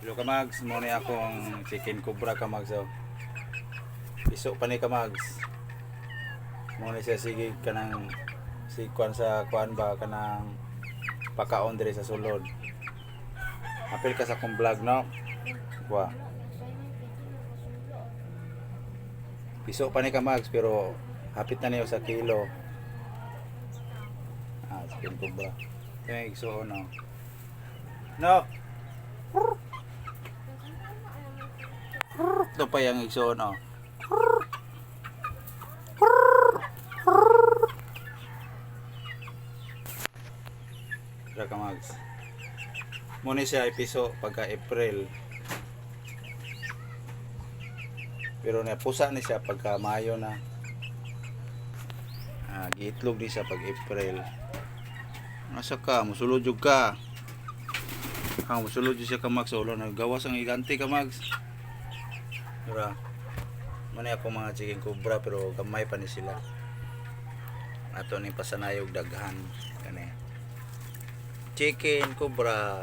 Hello kamags, mo ni akong chicken cobra kamags. So, piso pa ni kamags. Mo ni siya sige kanang si kuan sa kuan ba kanang pakaon diri sa sulod. Apil ka sa akong vlog no. Wa. Piso pa ni kamags pero hapit na niyo sa kilo. Chicken cobra. Thank so no. No. Ito pa yung igsoon oh. Tara ka mags. Muna siya ipiso pagka April. Pero napusa ni siya pagka Mayo na. Giitlog ni siya pag April. Nasa ka, musulod jud ka. Musulod jud siya ka mags. Ulo nagawas ang iganti ka mags. Mura. Muna ako mga chicken cobra pero gamay pa ni sila. Ato ni pasanayog daghan kani. Chicken cobra.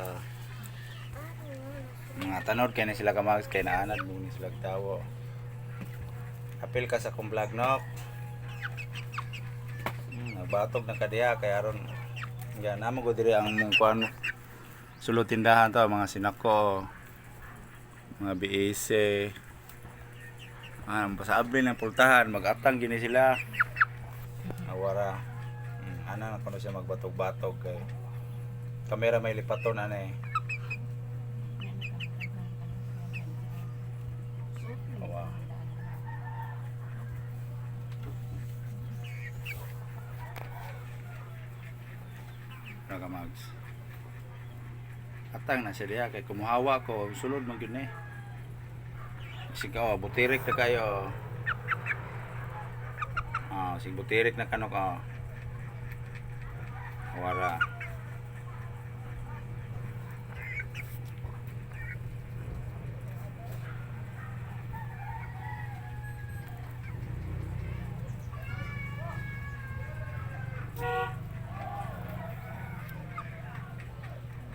Mga tanod kay ni sila kamags kay naanad mo ni sila tawo. Apil ka sa kong vlog no. Nagbatog na kadiya kay aron yan namo ko diri ang mong kuan sulod tindahan to mga sinako. Mga BS pasaabli ng pultahan, mag-atang gini sila. Awara. Ana na kuno siya magbatog-batog kay kamera may lipaton ana eh. Awa. Raga mags. Atang na siya diha kay kumuhawa ko sulod man gyud ni. Sige butirik na kayo. Sige butirik na kanok Wara.